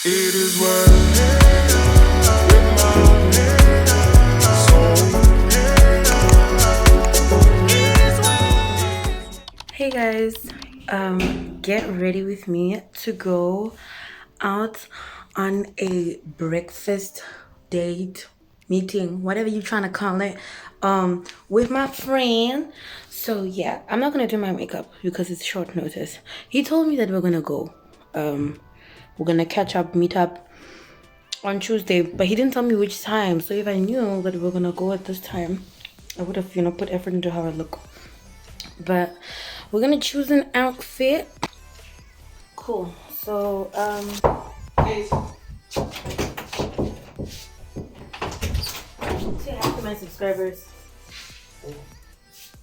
It is well with my soul. Hey guys, get ready with me to go out on a breakfast date, meeting, whatever you're trying to call it, with my friend. So yeah, I'm not gonna do my makeup because it's short notice. He told me that we're gonna go, we're gonna catch up, meet up on Tuesday, but he didn't tell me which time. So if I knew that we were gonna go at this time, I would have, put effort into how I look. But we're gonna choose an outfit. Cool. So say hi to my subscribers.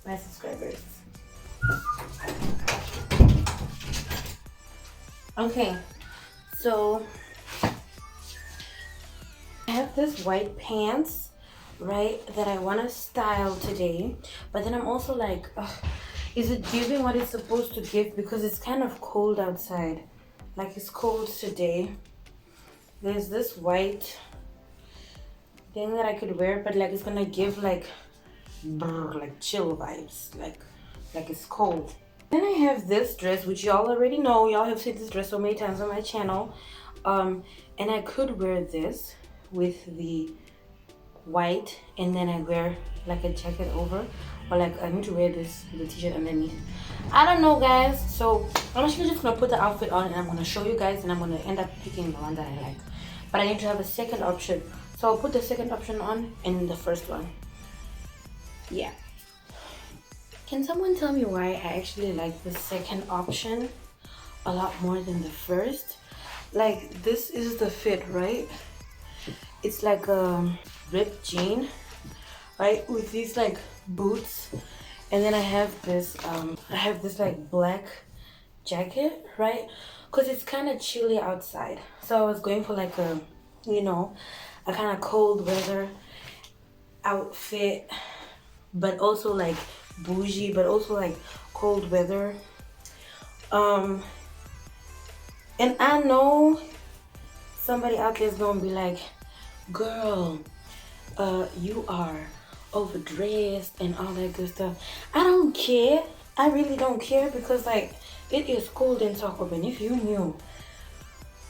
My subscribers. Okay, so I have this white pants, right, that I want to style today, but then I'm also like, ugh, is it giving what it's supposed to give? Because it's kind of cold outside. Like, it's cold today. There's this white thing that I could wear, but like it's gonna give like chill vibes, like it's cold. Then I have this dress, which y'all already know. Y'all have seen this dress so many times on my channel. And I could wear this with the white, and then I wear like a jacket over, or like I need to wear this with a t-shirt underneath. I don't know, guys. So I'm actually just gonna put the outfit on and I'm gonna show you guys, and I'm gonna end up picking the one that I like. But I need to have a second option, so I'll put the second option on and the first one. Yeah. Can someone tell me why I actually like the second option a lot more than the first? Like, this is the fit, right? It's like a ripped jean, right, with these like boots, and then I have this like black jacket, right, because it's kind of chilly outside. So I was going for like a, a kind of cold weather outfit, but also like bougie, but also like cold weather. And I know somebody out there is gonna be like, girl, you are overdressed and all that good stuff. I don't care. I really don't care, because like it is cold in Tacoban, if you knew.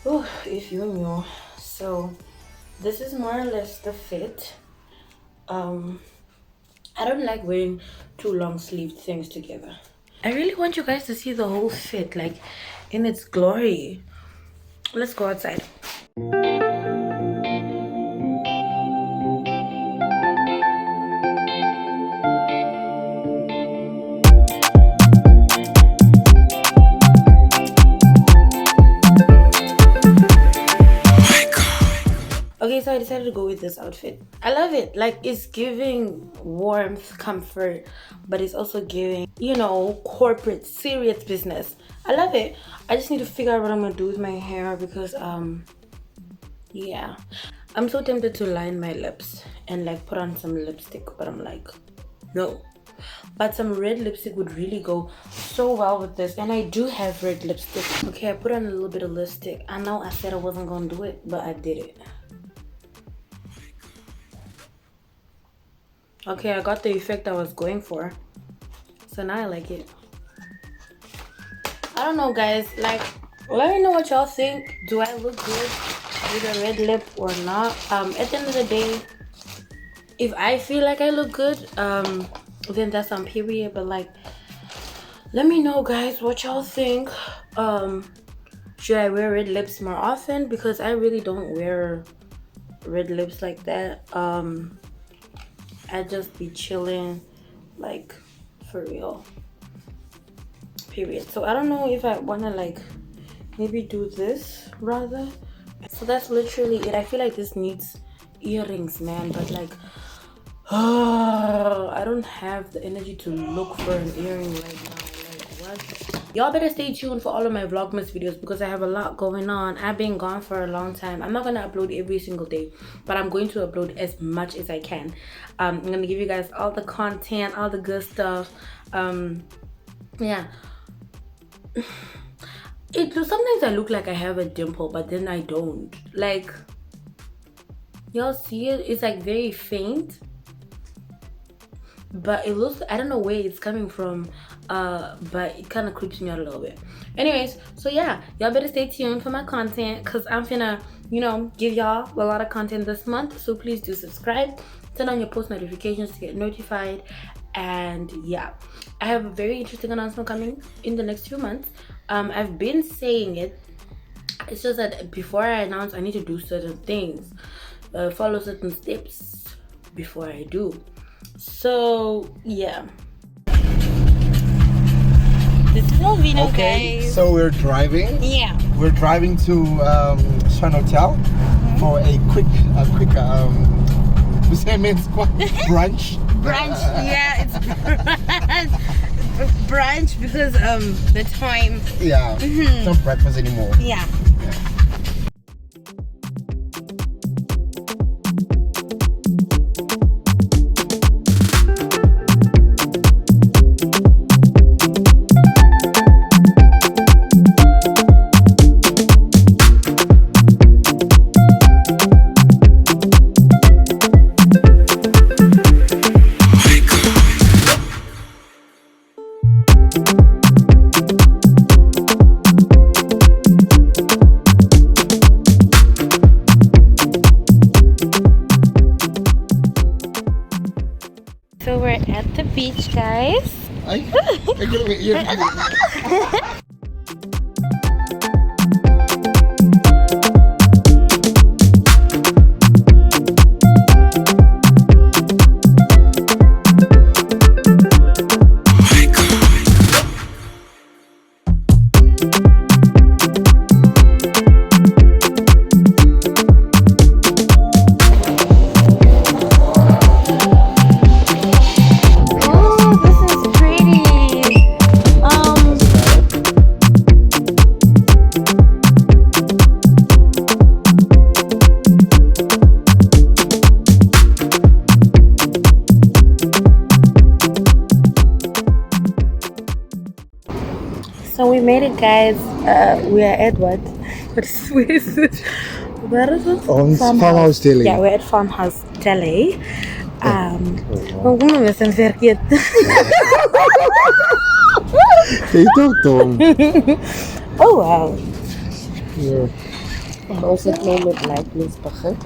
Oh, if you knew. So this is more or less the fit. I don't like wearing two long sleeved things together. I really want you guys to see the whole fit, like in its glory. Let's go outside. Okay, so I decided to go with this outfit. I love it. Like, it's giving warmth, comfort, but it's also giving, corporate, serious business. I love it. I just need to figure out what I'm gonna do with my hair, because yeah, I'm so tempted to line my lips and like put on some lipstick, but I'm like, no. But some red lipstick would really go so well with this, and I do have red lipstick. Okay, I put on a little bit of lipstick. I know I said I wasn't gonna do it, but I did it. Okay, I got the effect I was going for, so now I like it. I don't know, guys, like, let me know what y'all think. Do I look good with a red lip or not? At the end of the day, if I feel like I look good, then that's on period. But like, let me know, guys, what y'all think. Should I wear red lips more often? Because I really don't wear red lips like that. I'd just be chilling, like, for real, period. So I don't know if I want to like maybe do this rather. So that's literally it. I feel like this needs earrings, man, but like I don't have the energy to look for an earring right now. Like, what? Y'all better stay tuned for all of my vlogmas videos, because I have a lot going on. I've been gone for a long time. I'm not gonna upload every single day, but I'm going to upload as much as I can. I'm gonna give you guys all the content, all the good stuff. Yeah, Sometimes I look like I have a dimple, but then I don't. Like, y'all see it? It's like very faint, but it looks, I don't know where it's coming from, but it kind of creeps me out a little bit. Anyways, so yeah, y'all better stay tuned for my content, because I'm finna, you know, give y'all a lot of content this month. So please do subscribe, turn on your post notifications to get notified. And yeah, I have a very interesting announcement coming in the next few months. I've been saying it, it's just that before I announce, I need to do certain things, follow certain steps before I do. So yeah, this is Alvina, Okay, guys. so we're driving. Yeah, We're driving to Shan Hotel for a quick we say men's brunch. brunch. Yeah, it's brunch because the time. Yeah, it's not breakfast anymore. Yeah. So we're at the beach, guys. Oh, this is pretty. So we made it, guys. We are at what? What is this? Where is it? Farmhouse Deli. Yeah, we're at Farmhouse Deli. Hoe noemen we het verkeerd? Jy toch dom. Oh wow. Ja. Ons het nou met light meals begin.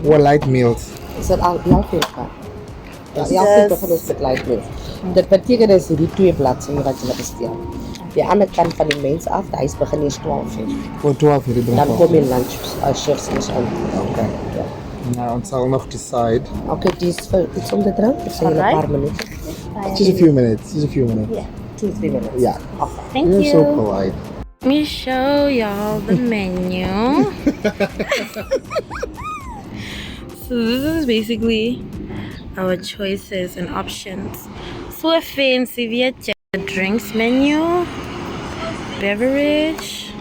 What light meals? Is dit al veel gehad? Ja, begin ons met light meals. Dit beteken is hierdie 2 bladsye wat jy bestel. Die ander kant van die mens af, die huis begin eers 12 uur. Voor 12 uur Dan kom je lunch shifts eens aan. Okay. Ja. Nou, ons sal nog decide. Oké, die is voor iets om te drinken. Dat zijn een Alright. paar minuten. Just a few minutes. Just a few minutes. Yeah. 2-3 minutes. Yeah. Thank You're you. so polite. Let me show y'all the menu. So this is basically our choices and options. So fancy. We have the drinks menu, beverage.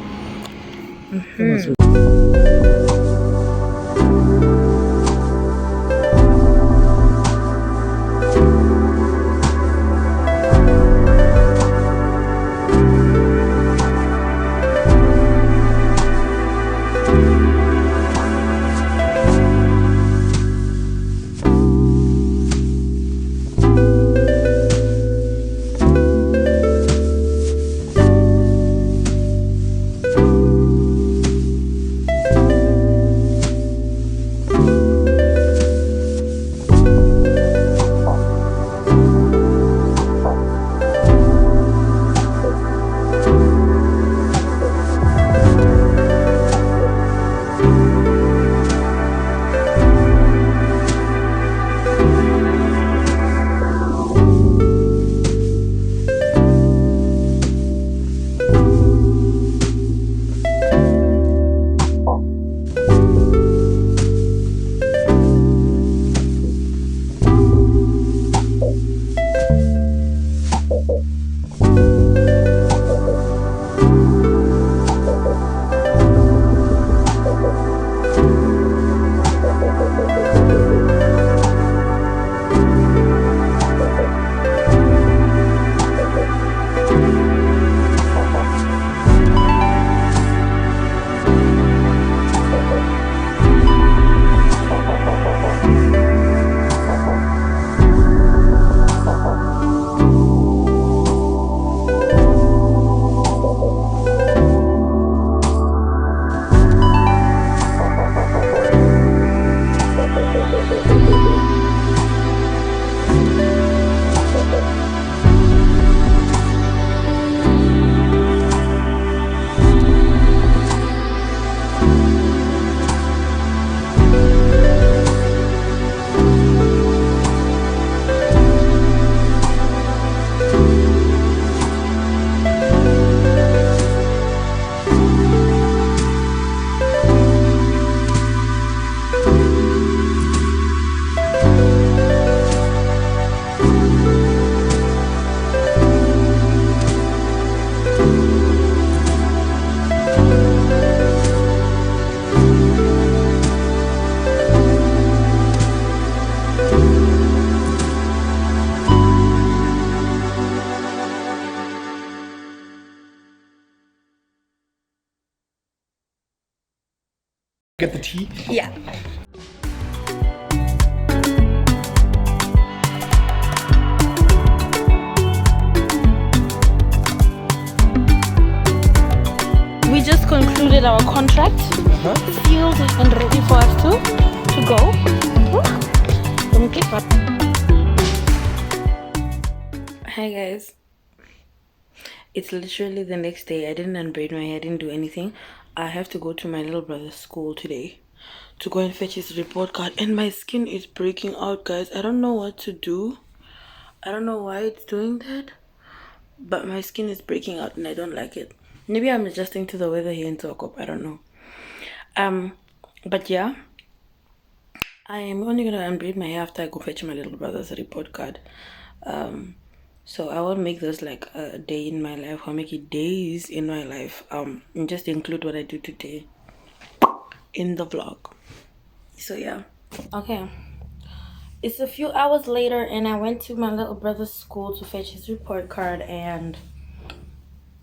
Get the tea. Yeah. We just concluded our contract, sealed and ready for us to go. Hi guys, it's literally the next day. I didn't unbraid my hair, I didn't do anything. I have to go to my little brother's school today to go and fetch his report card, and my skin is breaking out, guys. I don't know what to do. I don't know why it's doing that, but my skin is breaking out and I don't like it. Maybe I'm adjusting to the weather here in Tokop, I don't know. But yeah, I am only gonna unbraid my hair after I go fetch my little brother's report card. So I won't make this like a day in my life. I'll make it days in my life. And just include what I do today in the vlog. So yeah, okay. It's a few hours later and I went to my little brother's school to fetch his report card. And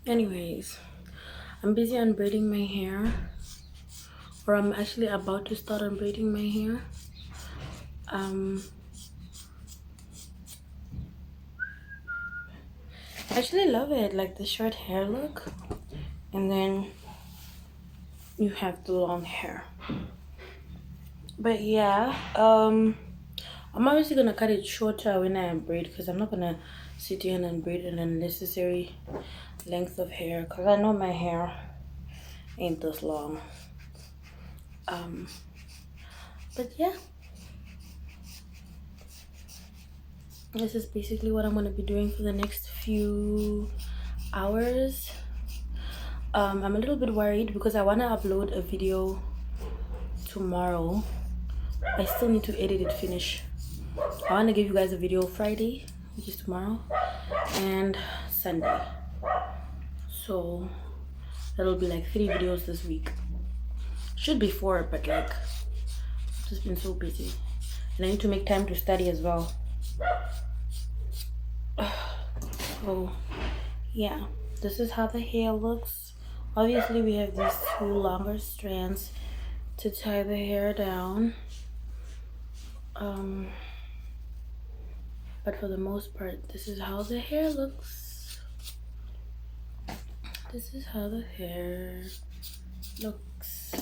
anyways, I'm busy unbraiding my hair, or I'm actually about to start unbraiding my hair. I actually love it, like the short hair look, and then you have the long hair. But yeah, I'm obviously gonna cut it shorter when I unbraid, because I'm not gonna sit here and unbraid an unnecessary length of hair, because I know my hair ain't this long. But yeah, this is basically what I'm gonna be doing for the next few hours. I'm a little bit worried because I want to upload a video tomorrow. I still need to edit it, finish. I want to give you guys a video Friday, which is tomorrow, and Sunday. So that'll be like 3 videos this week. Should be 4, but like I've just been so busy, and I need to make time to study as well. So yeah, this is how the hair looks. Obviously we have these 2 longer strands to tie the hair down, but for the most part, this is how the hair looks. This is how the hair looks.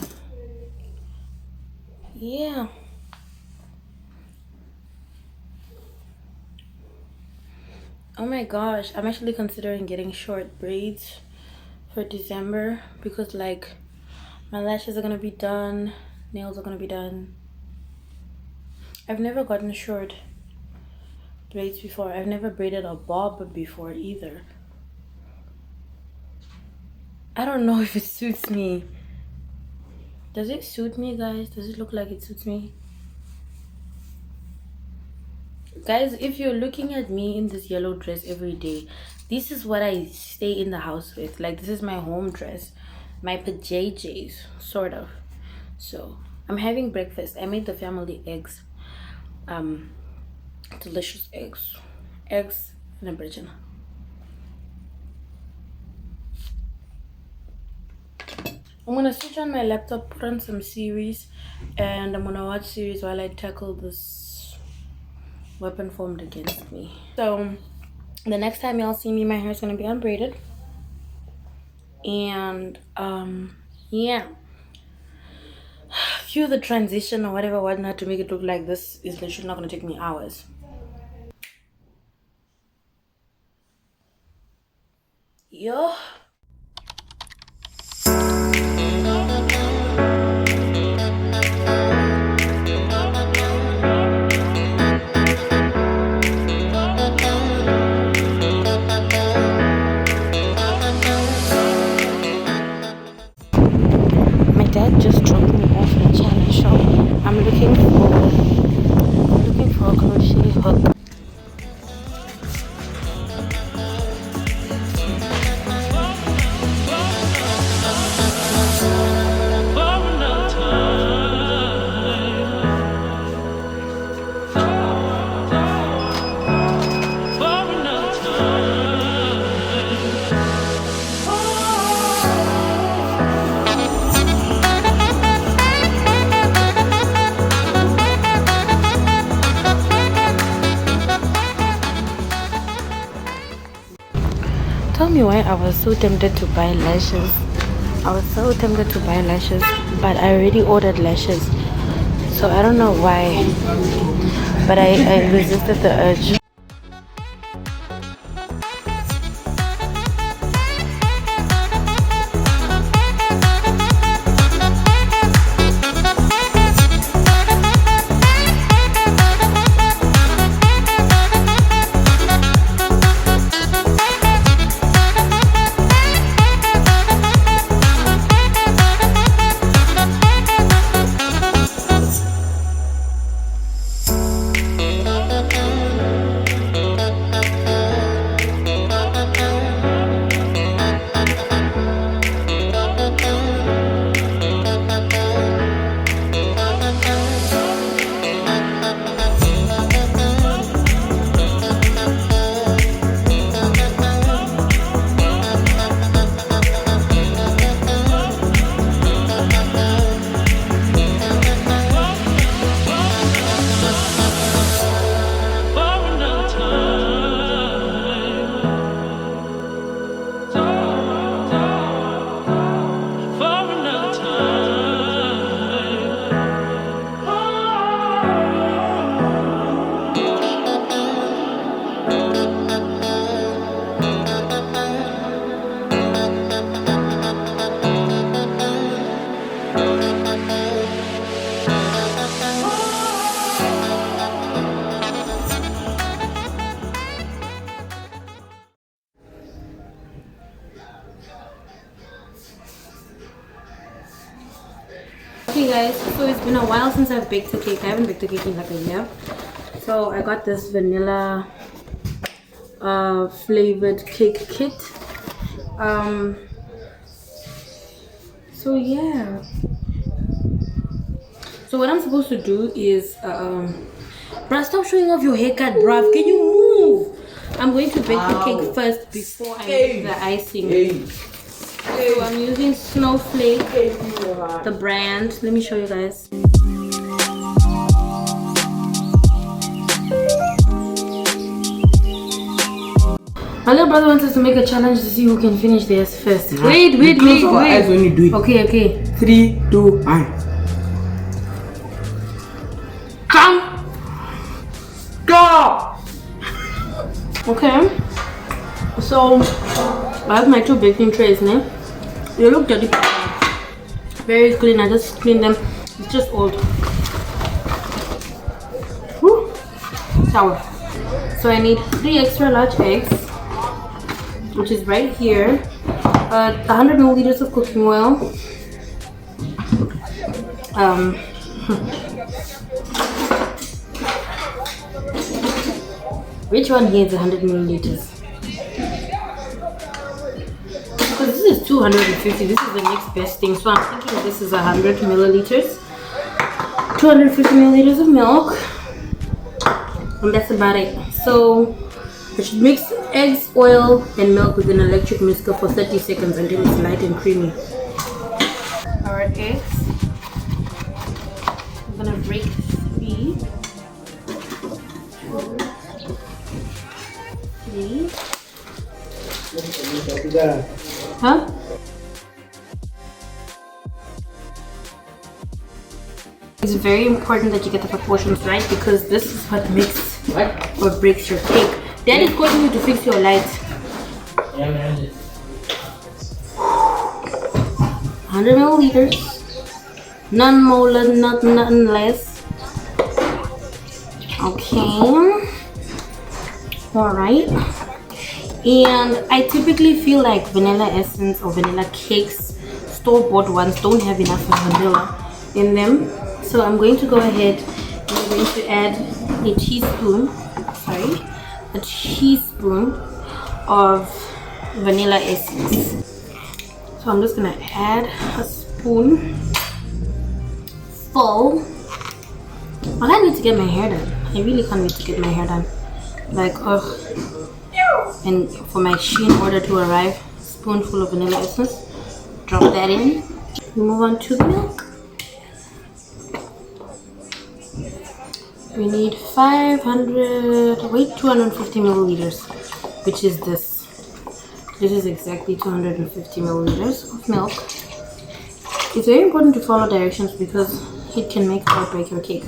Yeah. Oh my gosh, I'm actually considering getting short braids for December, because like my lashes are gonna be done, nails are gonna be done. I've never gotten short braids before. I've never braided a bob before either. I don't know if it suits me. Does it suit me, guys? Does it look like it suits me? Guys, if you're looking at me in this yellow dress every day, this is what I stay in the house with. Like, this is my home dress, my PJs, sort of. So I'm having breakfast. I made the family eggs, delicious eggs and a virgin. I'm gonna switch on my laptop, put on some series, and I'm gonna watch series while I tackle this weapon formed against me. So the next time y'all see me, my hair is gonna be unbraided, and yeah, cue the transition or whatnot to make it look like this is literally not gonna take me hours. Yo. Dad just dropped me off at China shop. I'm looking for a crochet hook. me why I was so tempted to buy lashes. I was so tempted to buy lashes, but I already ordered lashes, so I don't know why, but I resisted the urge. Okay guys, so it's been a while since I've baked a cake. I haven't baked a cake in like a year. So I got this vanilla flavored cake kit. So yeah. So what I'm supposed to do is bruh, stop showing off your haircut, bruv. Can you move? I'm going to bake the cake first before I make the icing. So I'm using Snowflake, the brand. Let me show you guys. My little brother wants us to make a challenge to see who can finish theirs first. Wait. Eyes when you do it. Okay. 3, 2, 1. Come! Go! Okay. So I have my 2 baking trays now. They look dirty. Very clean. I just cleaned them. It's just old. Woo. Sour. So I need 3 extra large eggs, which is right here. 100 milliliters of cooking oil. Which one here is 100 milliliters? Because this is 250. This is the next best thing. So I'm thinking this is 100 milliliters. 250 milliliters of milk. And that's about it. So I should mix eggs, oil, and milk with an electric whisker for 30 seconds until it's light and creamy. Our eggs. I'm gonna break 3. 3. Huh? It's very important that you get the proportions right, because this is what makes or breaks your cake. Dad is calling you to fix your lights. 100 milliliters. None more, nothing less. Okay. Alright. And I typically feel like vanilla essence or vanilla cakes, store-bought ones, don't have enough vanilla in them. So I'm going to go ahead and I'm going to add a teaspoon of vanilla essence. So I'm just gonna add a spoon full. Well, I need to get my hair done. I really can't wait to get my hair done. Like, ugh. And for my Shein order to arrive, spoonful of vanilla essence. Drop that in. We move on to the milk. We need 250 milliliters, which is this. This is exactly 250 milliliters of milk. It's very important to follow directions because heat can make or break your cake.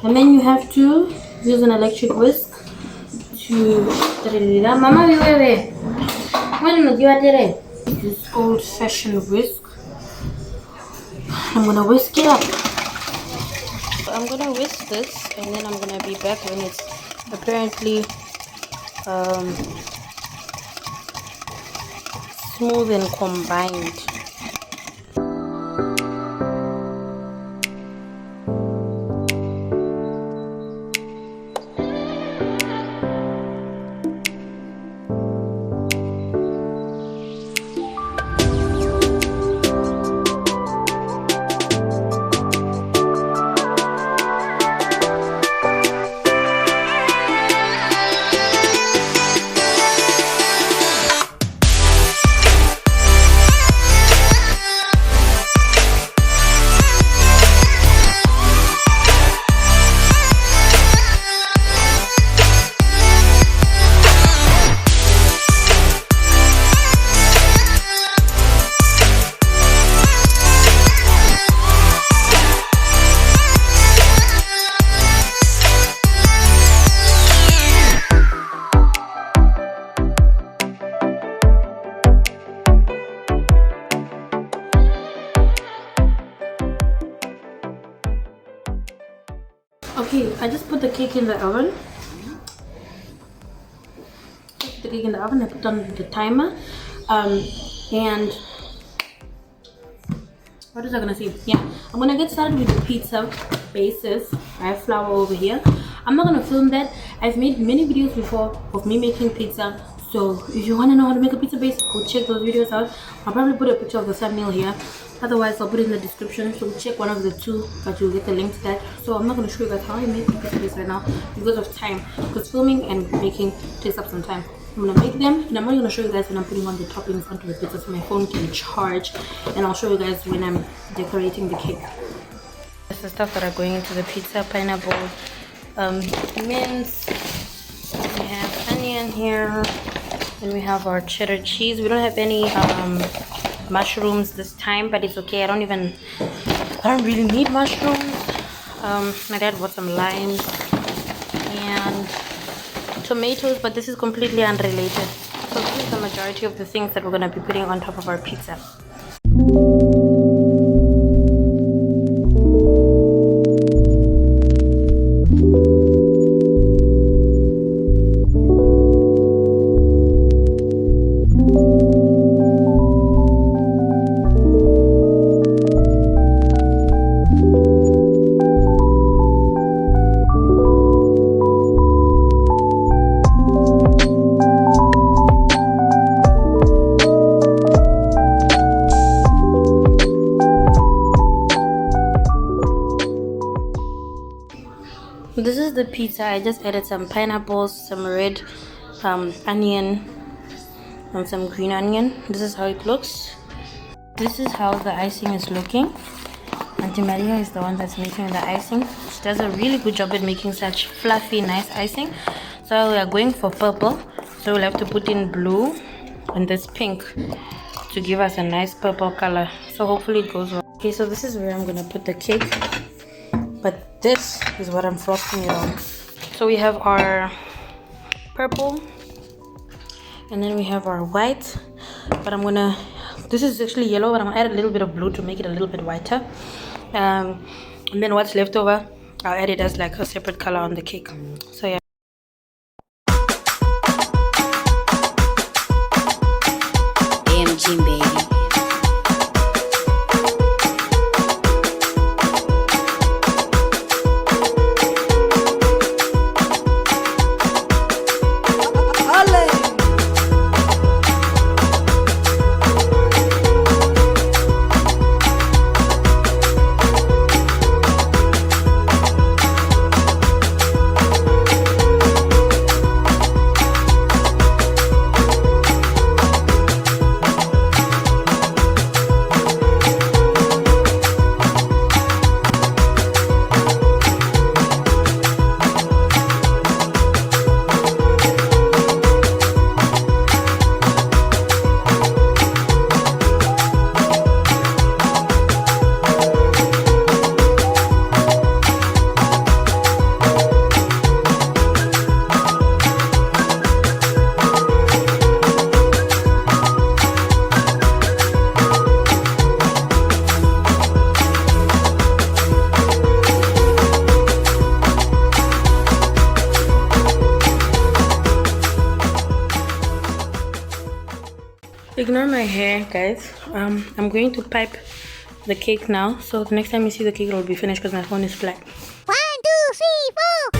And then you have to use an electric whisk to... Mama, you are there. This old-fashioned whisk. I'm gonna whisk it up. I'm gonna whisk this and then I'm gonna be back when it's apparently smooth and combined. Okay, I just put the cake in the oven. Put the cake in the oven. I put on the timer. And what was I gonna say? Yeah, I'm gonna get started with the pizza bases. I have flour over here. I'm not gonna film that. I've made many videos before of me making pizza. So if you wanna know how to make a pizza base, go check those videos out. I'll probably put a picture of the thumbnail here. Otherwise, I'll put it in the description. So check one of the two, but you'll get the link to that. So I'm not gonna show you guys how I make the pizza base right now because of time. Because filming and making takes up some time. I'm gonna make them, and I'm only gonna show you guys when I'm putting on the toppings onto the pizza so my phone can charge. And I'll show you guys when I'm decorating the cake. This is the stuff that are going into the pizza: pineapple, mince. We have onion here, and we have our cheddar cheese. We don't have any mushrooms this time, but it's okay. I don't really need mushrooms. My dad bought some limes and tomatoes, but this is completely unrelated. So this is the majority of the things that we're going to be putting on top of our pizza. This is the pizza. I just added some pineapples, some red onion, and some green onion. This is how it looks. This is how the icing is looking. Auntie Maria is the one that's making the icing. She does a really good job at making such fluffy, nice icing. So we are going for purple. So we'll have to put in blue and this pink to give us a nice purple color. So hopefully it goes well. Okay, so this is where I'm gonna put the cake. But this is what I'm frosting it on. So we have our purple and then we have our white, but this is actually yellow, but I'm gonna add a little bit of blue to make it a little bit whiter. And then what's left over, I'll add it as like a separate color on the cake. So yeah. AMG baby. my hair, guys. I'm going to pipe the cake now. So the next time you see the cake, it'll be finished because my phone is flat. 1, 2, 3, 4.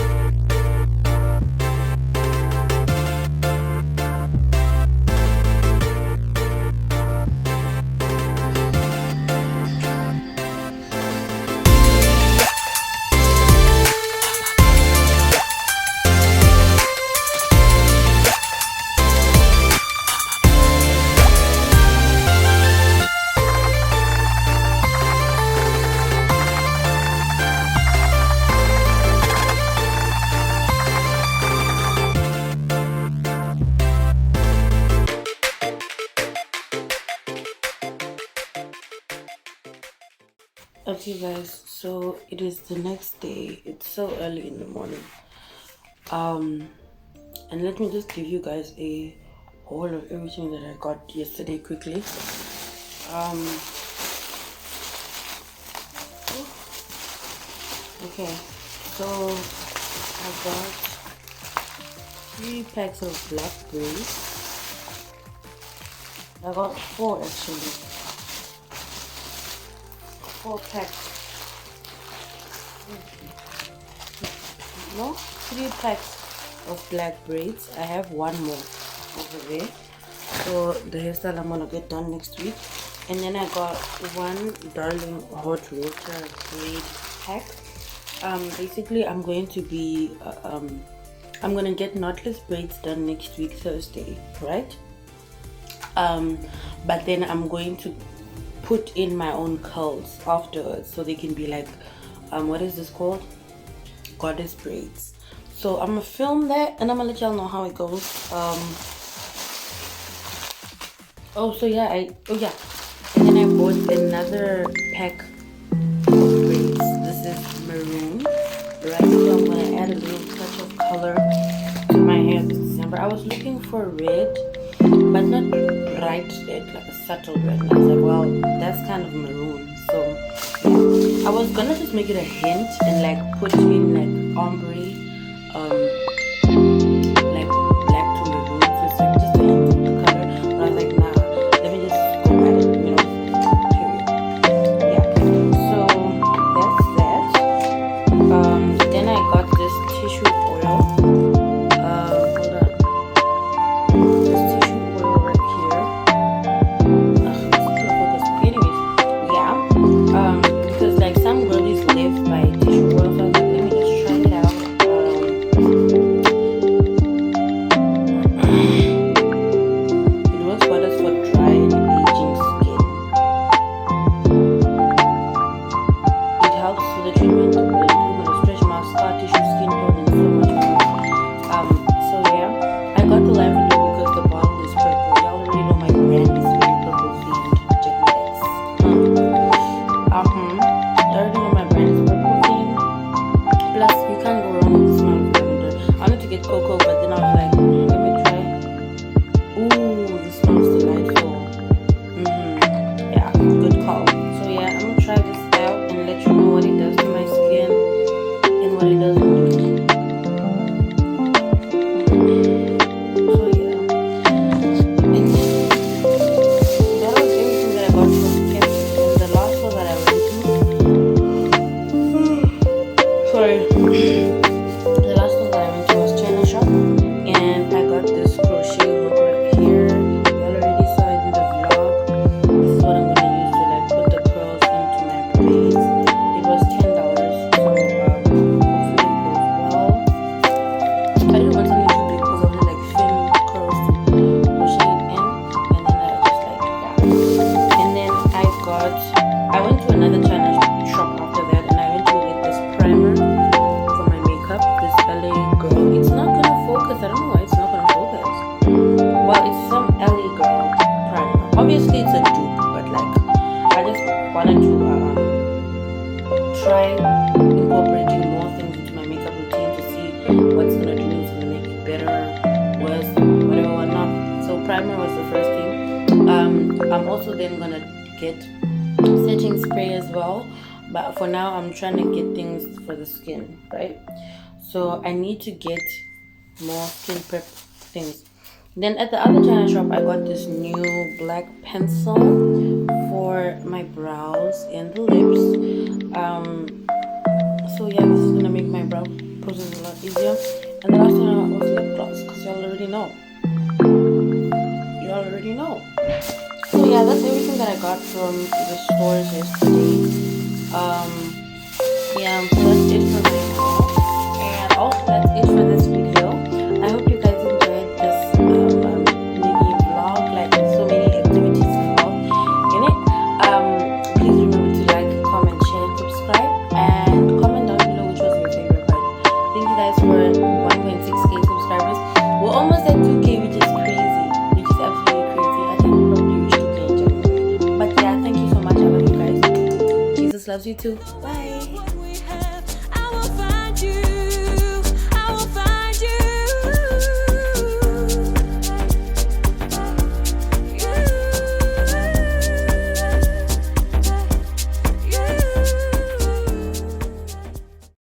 Okay guys, so it is the next day. It's so early in the morning. And let me just give you guys a haul of everything that I got yesterday quickly. Okay, so I got 3 packs of blackberries. I got 4 actually. 4 packs. No, 3 packs of black braids. I have 1 more over there. So the hairstyle I'm gonna get done next week. And then I got 1 darling hot water braid pack. Basically I'm going to be I'm gonna get knotless braids done next week Thursday, right? But then I'm going to put in my own curls afterwards so they can be like what is this called, goddess braids. So I'm gonna film that and I'm gonna let y'all know how it goes. And then I bought another pack of braids. This is maroon, right? So I'm gonna add a little touch of color to my hair this December. I was looking for red, but not bright red, like a subtle red. And I was like, well, that's kind of maroon. So yeah, I was gonna just make it a hint and like put in like ombre, like black to maroon. So it's like just a hint of the color. But I was like, nah, let me just go at it, you know, period. Yeah. So that's that. Then I got this tissue oil. Hold on. This tissue oil right here. Anyways, yeah. Because like some girlies live by tissue oil, so I was like, let me just try it out. It works wonders for dry and aging skin. It helps with the treatment, improvement of stretch marks, scar tissue, skin tone, and so much more. So yeah, I got the lavender because the bottle is purple. Y'all already know my brand is very purple themed. Jedidiah. I already know my brand is purple themed. Plus, you can't go wrong with the smell of lavender. I wanted to get cocoa, but then I was like, let me try. Ooh, this smells delightful. Yeah, good call. So yeah, I'm gonna try this out and let you know what it does to my skin and what it doesn't do. So yeah, and that was everything that I got from Kip. And the last one that I went to, sorry, the last one that I went to was China Shop, and I got this crochet hook right here. You already saw it in the vlog. This is what I'm gonna use to like put the curls into my braids. It was $10, so hopefully it goes well. I didn't want something too big because I wanted like thin curls to crochet it in, and then I just like yeah. And then I went to another China shop after that, and I went to get this primer for my makeup. This LA girl. It's not gonna focus. I don't know why it's not gonna focus. Well, it's some LA girl primer. Obviously, it's a dupe, but like I just wanted to try incorporating more things into my makeup routine to see what's gonna do. It's gonna make it better, worse, whatever, whatnot. So primer was the first thing. I'm also then gonna get setting spray as well, but for now I'm trying to get things for the skin, right? So I need to get more skin prep things. Then at the other China shop, I got this new black pencil for my brows and the lips. So yeah, this is gonna make my brow process a lot easier. And the last one was lip gloss, because y'all already know. You already know. So yeah, that's everything that I got from the stores yesterday. Yeah, so that's it for me. And also that's it for this video. I hope you guys enjoyed this mini vlog, like with so many activities involved in it. Please remember to like, comment, share, subscribe, and comment down below which was your favorite part. Thank you guys for 1.6k subscribers. We're almost at 2k, which is crazy, which is absolutely crazy. I think we'll probably reach 2k in January. But yeah, thank you so much. I love you guys. Jesus loves you too. Bye.